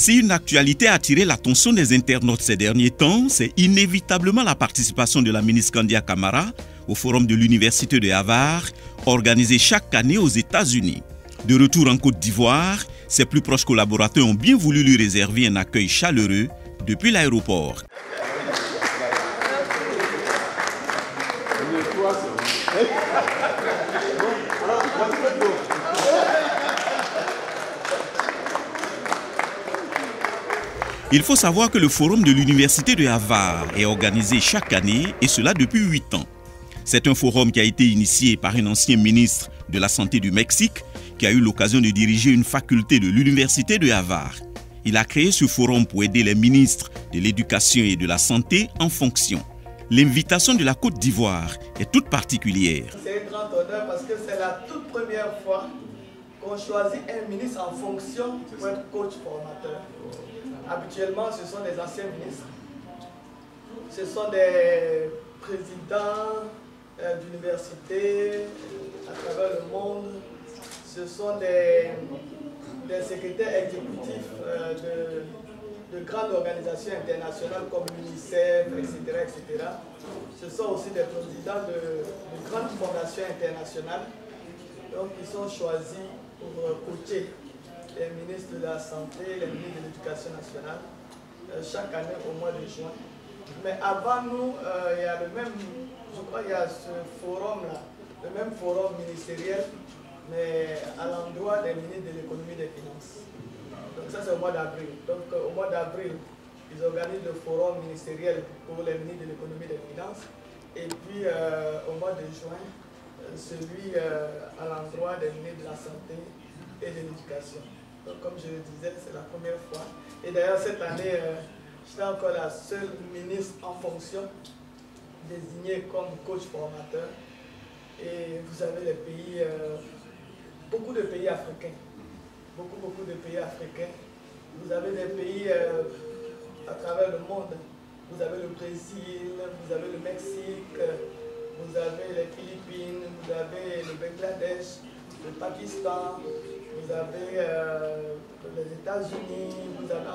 Si une actualité a attiré l'attention des internautes ces derniers temps, c'est inévitablement la participation de la ministre Kandia Camara au forum de l'Université de Harvard, organisé chaque année aux États-Unis. De retour en Côte d'Ivoire, ses plus proches collaborateurs ont bien voulu lui réserver un accueil chaleureux depuis l'aéroport. Il faut savoir que le forum de l'Université de Harvard est organisé chaque année, et cela depuis 8 ans. C'est un forum qui a été initié par un ancien ministre de la Santé du Mexique qui a eu l'occasion de diriger une faculté de l'Université de Harvard. Il a créé ce forum pour aider les ministres de l'Éducation et de la Santé en fonction. L'invitation de la Côte d'Ivoire est toute particulière. C'est un grand honneur parce que c'est la toute première fois qu'on choisit un ministre en fonction pour être coach formateur. Habituellement, ce sont des anciens ministres, ce sont des présidents d'universités à travers le monde, ce sont des secrétaires exécutifs de grandes organisations internationales comme l'UNICEF, etc. Ce sont aussi des présidents de grandes fondations internationales. Donc, ils sont choisis pour coacher les ministres de la Santé, les ministres de l'Éducation nationale, chaque année au mois de juin. Mais avant nous, il y a le même, je crois qu'il y a ce forum-là, le même forum ministériel, mais à l'endroit des ministres de l'économie et des finances. Donc ça c'est au mois d'avril. Donc au mois d'avril, ils organisent le forum ministériel pour les ministres de l'économie et des finances. Et puis au mois de juin, celui à l'endroit des ministres de la Santé et de l'Éducation. Donc, comme je le disais, c'est la première fois. Et d'ailleurs, cette année, j'étais encore la seule ministre en fonction désignée comme coach formateur. Et vous avez les pays, beaucoup de pays africains. Beaucoup de pays africains. Vous avez des pays à travers le monde. Vous avez le Brésil, vous avez le Mexique, vous avez les Philippines, vous avez le Bangladesh, le Pakistan, vous avez les États-Unis, vous avez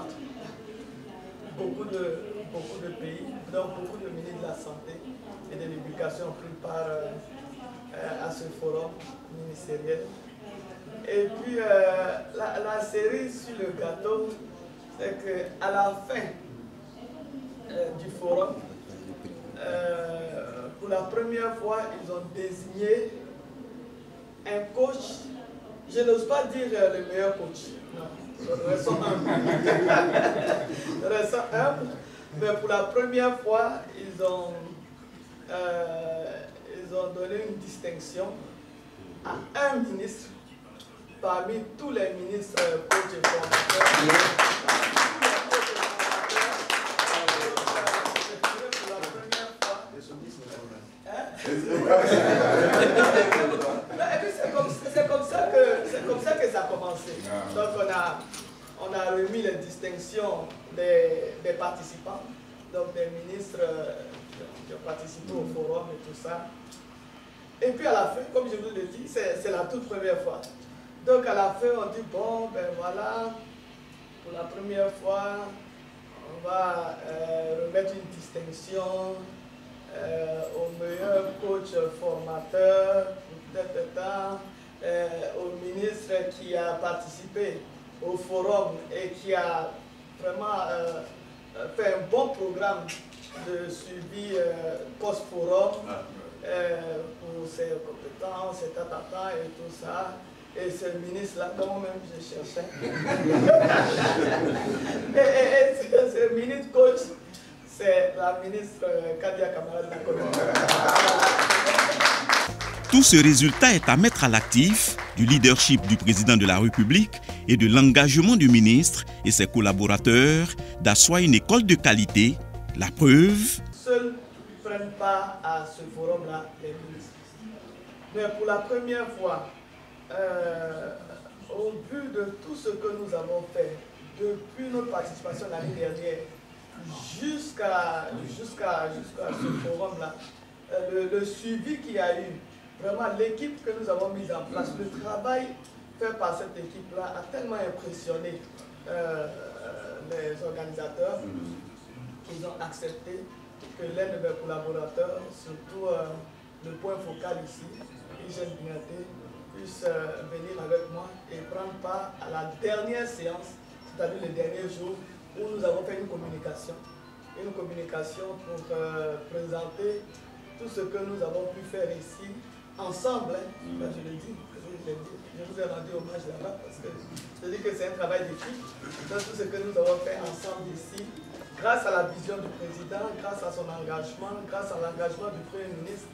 beaucoup de pays, donc beaucoup de ministres de la Santé et de l'Éducation ont pris part à ce forum ministériel. Et puis la série sur le gâteau, c'est qu'à la fin du forum, pour la première fois, ils ont désigné un coach. Je n'ose pas dire le meilleur coach, non, je reste humble, mais pour la première fois, ils ont donné une distinction à un ministre parmi tous les ministres coachs et formateurs. C'est comme ça que ça a commencé. Donc on a remis les distinctions des participants, donc des ministres qui ont participé au forum et tout ça. Et puis à la fin, comme je vous l'ai dit, c'est la toute première fois. Donc à la fin, on dit bon, ben voilà, pour la première fois, on va remettre une distinction au meilleur coach formateur, au ministre qui a participé au forum et qui a vraiment fait un bon programme de suivi post-forum pour ses compétences, ses tatata et tout ça. Et ce ministre-là, quand même, je cherchais. et ce ministre coach, c'est la ministre Kandia Camara de la Côte d'Ivoire. Tout ce résultat est à mettre à l'actif du leadership du président de la République et de l'engagement du ministre et ses collaborateurs d'asseoir une école de qualité. La preuve. Seuls ne prennent pas à ce forum-là les ministres. Mais pour la première fois, au vu de tout ce que nous avons fait depuis notre participation l'année dernière jusqu'à ce forum-là, le suivi qu'il y a eu, vraiment l'équipe que nous avons mise en place, le travail fait par cette équipe-là a tellement impressionné ils ont accepté que l'un de mes collaborateurs, surtout le point focal ici, Hygiène Bignaté, puisse venir avec moi et prendre part à la dernière séance, c'est-à-dire le dernier jour, où nous avons fait une communication pour présenter tout ce que nous avons pu faire ici, ensemble, hein, je le dis, je vous ai rendu hommage là-bas parce que je dis que c'est un travail d'équipe, dans tout ce que nous avons fait ensemble ici, grâce à la vision du président, grâce à son engagement, grâce à l'engagement du Premier ministre,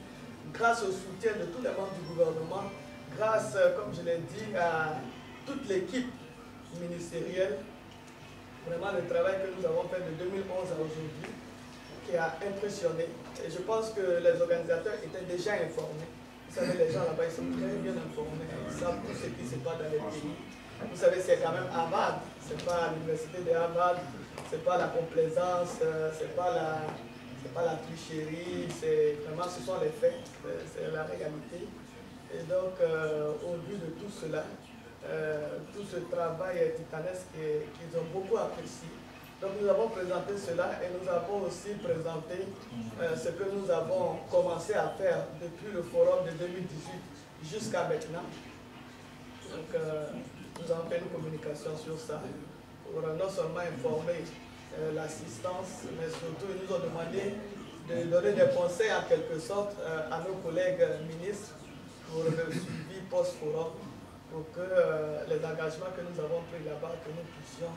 grâce au soutien de tous les membres du gouvernement, grâce, comme je l'ai dit, à toute l'équipe ministérielle. Vraiment le travail que nous avons fait de 2011 à aujourd'hui, qui a impressionné. Et je pense que les organisateurs étaient déjà informés. Vous savez, les gens là-bas, ils sont très bien informés. Ils savent tout ce qui se passe dans les pays. Vous savez, c'est quand même Harvard. Ce n'est pas l'université de Harvard. Ce n'est pas la complaisance. Ce n'est pas la tricherie. Vraiment, ce sont les faits. C'est la réalité. Et donc, au vu de tout cela, tout ce travail titanesque qu'ils ont beaucoup apprécié. Donc nous avons présenté cela et nous avons aussi présenté ce que nous avons commencé à faire depuis le forum de 2018 jusqu'à maintenant. Donc nous avons fait une communication sur ça pour non seulement informer l'assistance, mais surtout ils nous ont demandé de donner des conseils en quelque sorte à nos collègues ministres pour le suivi post-forum, pour que les engagements que nous avons pris là-bas, que nous puissions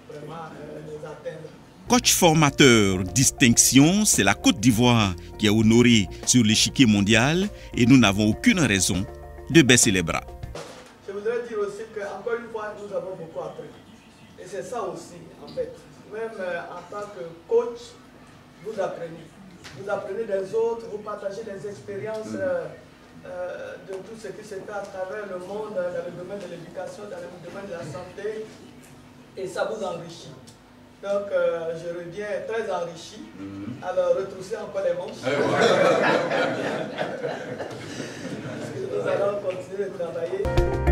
vraiment les atteindre. Coach formateur distinction, c'est la Côte d'Ivoire qui est honorée sur l'échiquier mondial et nous n'avons aucune raison de baisser les bras. Je voudrais dire aussi qu'encore une fois, nous avons beaucoup appris. Et c'est ça aussi, en fait. Même en tant que coach, vous apprenez. Vous apprenez des autres, vous partagez des expériences de tout ce qui se fait à travers le monde, dans le domaine de l'éducation, dans le domaine de la santé, et ça vous enrichit. Donc, je reviens très enrichi. Alors, retroussez encore les manches. Nous allons continuer de travailler.